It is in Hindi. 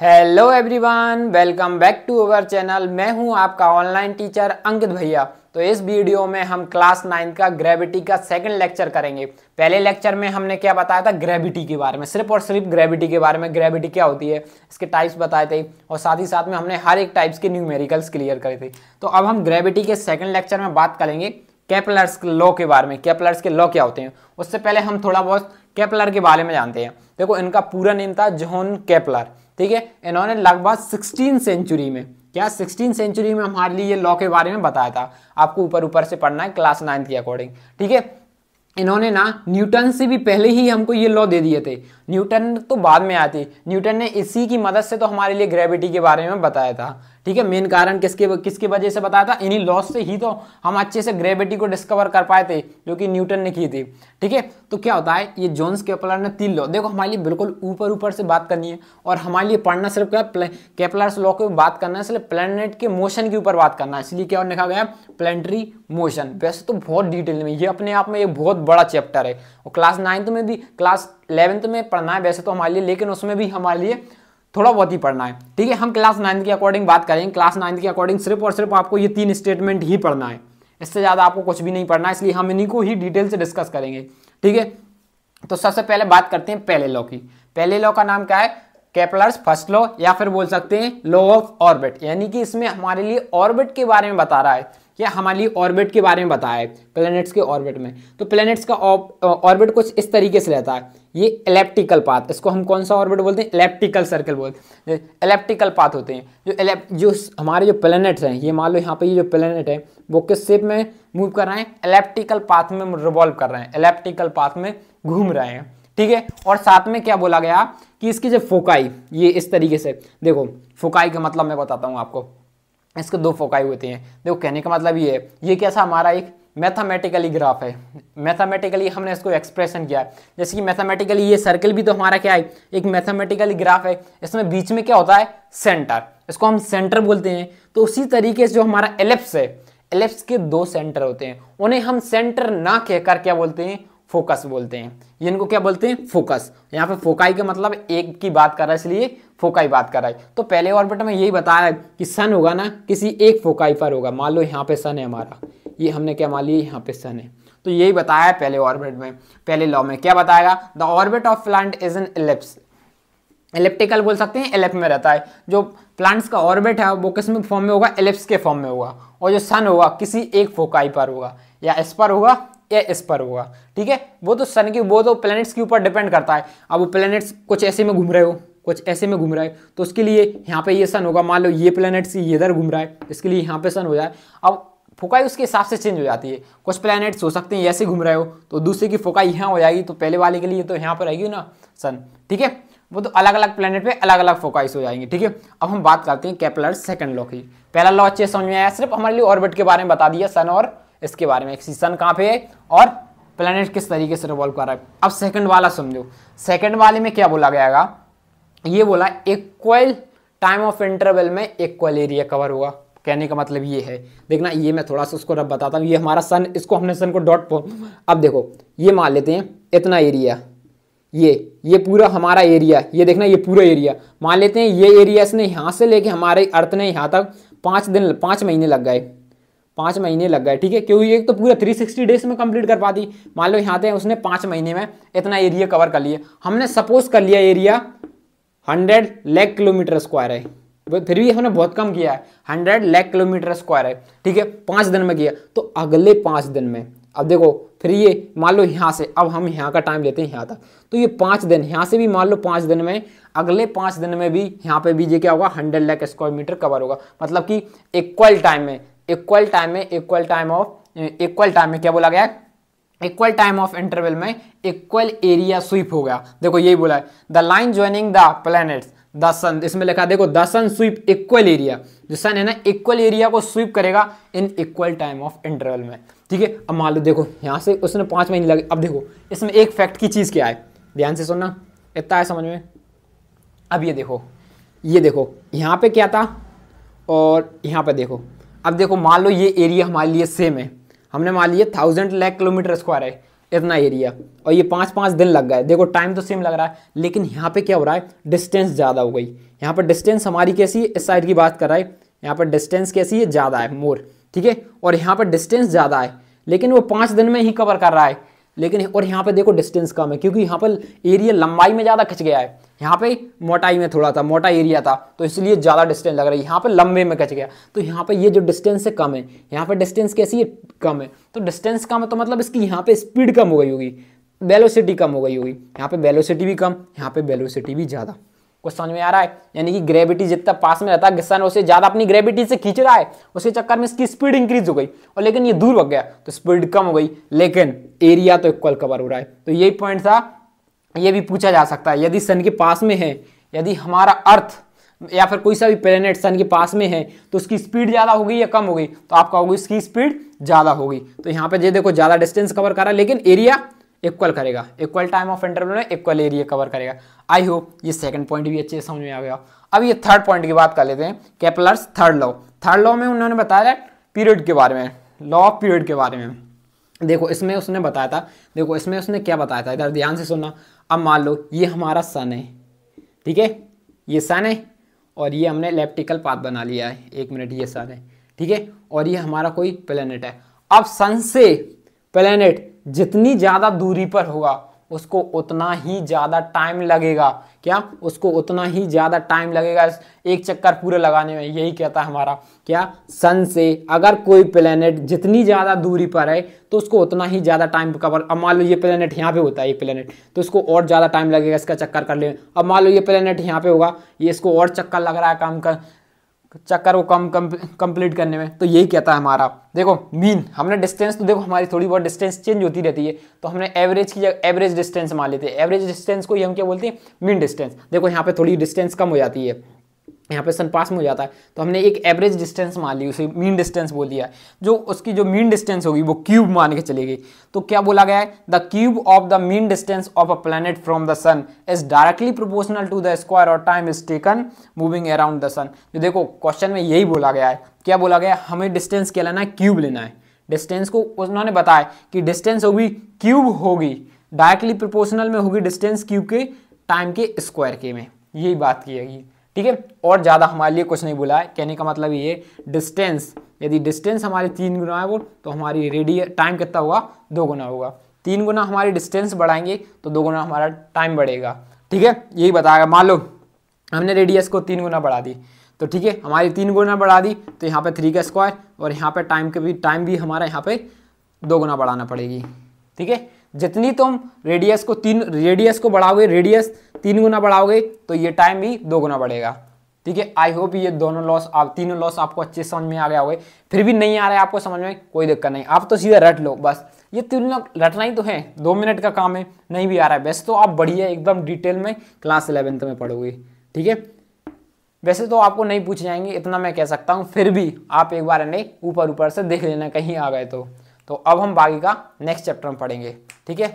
Hello everyone, welcome back to our channel. मैं हूं आपका ऑनलाइन टीचर अंकित भैया। तो इस वीडियो में हम क्लास 9 का ग्रेविटी का सेकंड लेक्चर करेंगे। पहले लेक्चर में हमने क्या बताया था, ग्रेविटी के बारे में, सिर्फ और सिर्फ ग्रेविटी के बारे में, ग्रेविटी क्या होती है, इसके टाइप्स बताए थे और साथ ही साथ में हमने हर एक टाइप्स के न्यूमेरिकल्स क्लियर करे थे। तो अब हम ग्रेविटी के सेकंड लेक्चर में बात करेंगे केपलर्स लॉ के बारे में। केपलर्स के लॉ क्या होते हैं, उससे पहले हम थोड़ा बहुत केपलर के बारे में जानते हैं। देखो, इनका पूरा नेम था जॉन केपलर, ठीक है। इन्होंने लगभग 16 सेंचुरी में, क्या 16 सेंचुरी में हमारे लिए लॉ के बारे में बताया था। आपको ऊपर ऊपर से पढ़ना है क्लास 9 के अकॉर्डिंग, ठीक है। इन्होंने ना न्यूटन से भी पहले ही हमको ये लॉ दे दिए थे। न्यूटन तो बाद में आए थे, न्यूटन ने इसी की मदद से तो हमारे लिए ग्रेविटी के बारे में बताया था, ठीक है। मेन कारण किसकी वजह से बताया था, इन्हीं लॉ से ही तो हम अच्छे से ग्रेविटी को डिस्कवर कर पाए थे, जो कि न्यूटन ने की थी, ठीक है। तो क्या होता है, ये जॉन केपलर ने 3 लॉ, देखो हमारे लिए बिल्कुल ऊपर ऊपर से बात करनी है और हमारे लिए पढ़ना सिर्फ क्या, केपलर्स लॉ की बात करना है, सिर्फ प्लैनेट के मोशन के ऊपर बात करना है। इसलिए क्या लिखा गया, प्लैनेटरी मोशन। वैसे तो बहुत डिटेल में, ये अपने आप में एक बहुत बड़ा चैप्टर है और क्लास 9th में भी, क्लास 11th में पढ़ना है वैसे तो हमारे लिए, लेकिन उसमें भी हमारे लिए थोड़ा बहुत ही पढ़ना है, ठीक है। हम क्लास 9th के अकॉर्डिंग बात करेंगे। क्लास 9th के अकॉर्डिंग सिर्फ और सिर्फ आपको ये 3 स्टेटमेंट ही पढ़ना है, इससे ज़्यादा आपको कुछ भी नहीं पढ़ना है, इसलिए हम इन्हीं को ही डिटेल से डिस्कस करेंगे, ठीक है। तो सबसे पहले बात करते हैं पहले लॉ की। पहले लॉ का नाम क्या है, केपलर्स फर्स्ट लॉ, या फिर बोल सकते हैं लॉ ऑफ ऑर्बिट। यानी कि इसमें हमारे लिए ऑर्बिट के बारे में बता रहा है, या हमारे लिए ऑर्बिट के बारे में बताया है, प्लैनेट्स के ऑर्बिट में। तो प्लैनेट्स का ऑर्बिट कुछ इस तरीके से रहता है, ये एलिप्टिकल पाथ, इसको हम कौन सा ऑर्बिट बोलते हैं, एलिप्टिकल सर्कल बोलते हैं। एलिप्टिकल पाथ होते हैं जो हमारे जो प्लैनेट्स हैं, ये मान लो यहाँ पे ये जो प्लैनेट है वो किस शेप में मूव कर रहे हैं, एलिप्टिकल पाथ में रिवॉल्व कर रहे हैं, एलिप्टिकल पाथ में घूम रहे हैं, ठीक है। और साथ में क्या बोला गया कि इसकी जो फोकाई, ये इस तरीके से, देखो फोकाई का मतलब मैं बताता हूँ आपको, इसके 2 फोकाई होते हैं। देखो, कहने का मतलब ये है, ये कैसा हमारा एक मैथमेटिकली ग्राफ है, मैथमेटिकली हमने इसको एक्सप्रेशन किया है। जैसे कि मैथमेटिकली ये सर्कल भी तो हमारा क्या है, एक मैथमेटिकली ग्राफ है। इसमें बीच में क्या होता है, सेंटर, इसको हम सेंटर बोलते हैं। तो उसी तरीके से जो हमारा एलिप्स है, एलिप्स के 2 सेंटर होते हैं, उन्हें हम सेंटर ना कहकर क्या बोलते हैं, फोकस बोलते हैं। ये इनको क्या बोलते हैं, फोकस। यहाँ पे फोकाई का मतलब एक की बात कर रहा है, इसलिए फोकाई बात कर रहा है। तो पहले ऑर्बिट में यही बताया है कि सन होगा ना किसी एक फोकाई पर होगा। मान लो यहाँ पे सन है हमारा, ये हमने क्या मान लिया, यहाँ पे सन है। तो यही बताया है पहले ऑर्बिट में, पहले लॉ में क्या बताएगा, the orbit of plant is an ellipse. Elliptical बोल सकते हैं, एलिप्स में रहता है। जो प्लांट्स का ऑर्बिट है वो किस में फॉर्म में होगा, एलिप्स के फॉर्म में होगा। और जो सन होगा किसी एक फोकाई पर होगा, या इस पर होगा या इस पर होगा, ठीक है। वो तो सन की, वो तो प्लैनेट्स के ऊपर डिपेंड करता है। अब वो प्लैनेट्स कुछ ऐसे में घूम रहे हो, कुछ ऐसे में घूम रहा है, तो उसके लिए यहाँ पे ये सन होगा। मान लो ये प्लैनेट्स इधर घूम रहा है, इसके लिए यहाँ पे सन हो जाए। अब फोकाई उसके हिसाब से चेंज हो जाती है। कुछ प्लैनेट्स हो सकते हैं ऐसे घूम रहे हो तो दूसरे की फोकाई यहाँ हो जाएगी, तो पहले वाले के लिए तो यहाँ पर रहेगी ना सन, ठीक है। वो तो अलग अलग प्लैनेट पे अलग अलग फोकाइस हो जाएंगे, ठीक है। अब हम बात करते हैं केपलर्स सेकंड लॉ की। पहला लॉ अच्छे समझ में आया, सिर्फ हमारे लिए ऑर्बिट के बारे में बता दिया, सन और इसके बारे में, सन कहाँ पे है और प्लैनेट किस तरीके से रिवॉल्व कर रहा है। अब सेकंड वाला समझो। सेकंड वाले में क्या बोला गया, ये बोला इक्वल टाइम ऑफ इंटरवल में इक्वल एरिया कवर हुआ। कहने का मतलब ये है, देखना ये मैं थोड़ा सा उसको रब बताता हूँ। ये हमारा सन, इसको हमने सन को डॉट, अब देखो ये मान लेते हैं इतना एरिया, ये पूरा हमारा एरिया, ये देखना ये पूरा एरिया मान लेते हैं। ये एरिया इसने यहाँ से लेके हमारे अर्थ ने यहाँ तक 5 महीने लग गए, 5 महीने लग गए, ठीक है। क्योंकि एक तो पूरा 360 डेज में कंप्लीट कर पाती। मान लो यहाँ थे उसने 5 महीने में इतना एरिया कवर कर लिया। हमने सपोज कर लिया एरिया 100 लाख किलोमीटर स्क्वायर है, फिर भी हमने बहुत कम किया है, 100 लाख किलोमीटर स्क्वायर है, ठीक है। 5 दिन में किया, तो अगले 5 दिन में, अब देखो फिर ये मान लो यहाँ से, अब हम यहाँ का टाइम लेते हैं यहाँ तक, तो ये 5 दिन, यहाँ से भी मान लो 5 दिन में, अगले 5 दिन में भी यहाँ पे भी ये क्या होगा, 100 लाख स्क्वायर मीटर कवर होगा। मतलब कि इक्वल टाइम में, इक्वल टाइम में क्या बोला गया, इक्वल टाइम ऑफ इंटरवल में इक्वल एरिया स्वीप हो गया। देखो यही बोला है, the line joining the planets the sun, इसमें लिखा देखो the sun sweep equal area, जो सन है ना इक्वल एरिया को स्वीप करेगा in equal time of interval में, ठीक है। अब मान लो देखो यहाँ से उसने 5 महीने लगे। अब देखो इसमें एक फैक्ट की चीज क्या है, ध्यान से सुनना, इतना है समझ में। अब ये देखो यहाँ पे क्या था और यहाँ पे देखो। अब देखो मान लो ये एरिया हमारे लिए सेम है, हमने मान लिया 1000 लाख किलोमीटर स्क्वायर है, इतना एरिया, और ये 5-5 दिन लग गए। देखो टाइम तो सेम लग रहा है, लेकिन यहाँ पे क्या हो रहा है, डिस्टेंस ज़्यादा हो गई। यहाँ पर डिस्टेंस हमारी कैसी है, इस साइड की बात कर रहा है, यहाँ पर डिस्टेंस कैसी है, ज़्यादा है, मोर, ठीक है। और यहाँ पर डिस्टेंस ज़्यादा है, लेकिन वो 5 दिन में ही कवर कर रहा है। लेकिन और यहाँ पे देखो डिस्टेंस कम है, क्योंकि यहाँ पर एरिया लंबाई में ज़्यादा खिंच गया है, यहाँ पे मोटाई में थोड़ा था, मोटा एरिया था, तो इसलिए ज़्यादा डिस्टेंस लग रहा है। यहाँ पे लंबे में खिंच गया, तो यहाँ पे ये जो डिस्टेंस है कम है, यहाँ पे डिस्टेंस कैसी है, कम है। तो डिस्टेंस कम है तो मतलब इसकी यहाँ पे स्पीड कम हो गई होगी, वेलोसिटी कम हो गई होगी। यहाँ पे वेलोसिटी भी कम, यहाँ पे वेलोसिटी भी ज़्यादा। कुछ समझ में आ रहा है? यानी कि ग्रेविटी जितना पास में रहता है, सन उसे ज़्यादा अपनी ग्रेविटी से खींच रहा है, उसके चक्कर में इसकी स्पीड इंक्रीज हो गई, और लेकिन ये दूर भाग गया तो स्पीड कम हो गई, लेकिन एरिया तो इक्वल कवर हो रहा है। तो यही पॉइंट था, ये भी पूछा जा सकता है। यदि सन के पास में है, यदि हमारा अर्थ या फिर कोई सा भी प्लेनेट सन के पास में है, तो उसकी स्पीड ज़्यादा हो गई या कम हो गई, तो आप कहोगे इसकी स्पीड ज़्यादा होगी। तो यहाँ पे ये देखो ज़्यादा डिस्टेंस कवर कर रहा है, लेकिन एरिया इक्वल करेगा, इक्वल टाइम ऑफ इंटरवल में इक्वल एरिया कवर करेगा। आई होप ये सेकंड पॉइंट भी अच्छे से समझ में आ गया। अब ये थर्ड पॉइंट की बात कर लेते हैं, Kepler's third law. Third law में उन्होंने बताया पीरियड के बारे में, लॉ ऑफ पीरियड के बारे में। देखो इसमें उसने बताया था, देखो इसमें उसने क्या बताया था, इधर ध्यान से सुनना। अब मान लो ये हमारा सन है, ठीक है, ये सन है, और ये हमने इलिप्टिकल पाथ बना लिया है, 1 मिनट, ये सन है, ठीक है, और ये हमारा कोई प्लेनेट है। अब सन से प्लेनेट जितनी ज़्यादा दूरी पर होगा, उसको उतना ही ज़्यादा टाइम लगेगा। क्या? उसको उतना ही ज़्यादा टाइम लगेगा एक चक्कर पूरे लगाने में। यही कहता है हमारा क्या, सन से अगर कोई प्लेनेट जितनी ज़्यादा दूरी पर है, तो उसको उतना ही ज़्यादा टाइम कवर। अब मान लो ये प्लेनेट यहाँ पे होता है, ये प्लेनेट, तो इसको और ज़्यादा टाइम लगेगा इसका चक्कर कर ले। अब मान लो ये प्लेनेट यहाँ पे होगा, ये इसको और चक्कर लग रहा है काम का, चक्कर को कंप्लीट करने में। तो यही कहता है हमारा। देखो मीन, हमने डिस्टेंस तो देखो हमारी थोड़ी बहुत डिस्टेंस चेंज होती रहती है, तो हमने एवरेज की जगह एवरेज डिस्टेंस मान लेते हैं। एवरेज डिस्टेंस को ही हम क्या बोलते हैं, मीन डिस्टेंस। देखो यहाँ पे थोड़ी डिस्टेंस कम हो जाती है, यहाँ पे सन पास में हो जाता है, तो हमने एक एवरेज डिस्टेंस मान ली, उसे मीन डिस्टेंस बोल दिया। जो उसकी जो मीन डिस्टेंस होगी वो क्यूब मान के चलेगी। तो क्या बोला गया है, the cube of the mean distance of a planet from the sun is directly proportional to the square और time is taken moving around the sun. जो देखो क्वेश्चन में यही बोला गया है, क्या बोला गया है, हमें डिस्टेंस क्या लेना है, क्यूब लेना है। डिस्टेंस को उन्होंने बताया कि डिस्टेंस होगी क्यूब होगी, डायरेक्टली प्रोपोर्शनल में होगी डिस्टेंस क्यूब के टाइम के स्क्वायर के में। यही बात की है, ठीक है। और ज़्यादा हमारे लिए कुछ नहीं बोला है। कहने का मतलब ये डिस्टेंस, यदि डिस्टेंस हमारी 3 गुना है वो, तो हमारी रेडियस टाइम कितना होगा, 2 गुना होगा। 3 गुना हमारी डिस्टेंस बढ़ाएंगे तो 2 गुना हमारा टाइम बढ़ेगा, ठीक है। यही बताएगा। मान लो हमने रेडियस को 3 गुना बढ़ा दी, तो ठीक है, हमारी 3 गुना बढ़ा दी, तो यहाँ पे 3 का स्क्वायर, और यहाँ पे टाइम भी हमारा यहाँ पे 2 गुना बढ़ाना पड़ेगी, ठीक है। जितनी तुम रेडियस को बढ़ाओगे, रेडियस 3 गुना बढ़ाओगे, तो ये टाइम भी 2 गुना बढ़ेगा, ठीक है। आई होप ये तीनों लॉस आपको अच्छे समझ में आ गया होगा। फिर भी नहीं आ रहा है आपको समझ में, कोई दिक्कत नहीं, आप तो सीधा रट लो बस। ये तीनों रटना ही तो है, 2 मिनट का काम है। नहीं भी आ रहा है वैसे तो आप बढ़िया एकदम डिटेल में क्लास 11th में पढ़ोगे, ठीक है। वैसे तो आपको नहीं पूछे जाएंगे, इतना मैं कह सकता हूँ, फिर भी आप एक बार इन्हें ऊपर से देख लेना, कहीं आ गए तो अब हम बाकी का नेक्स्ट चैप्टर में पढ़ेंगे, ठीक है।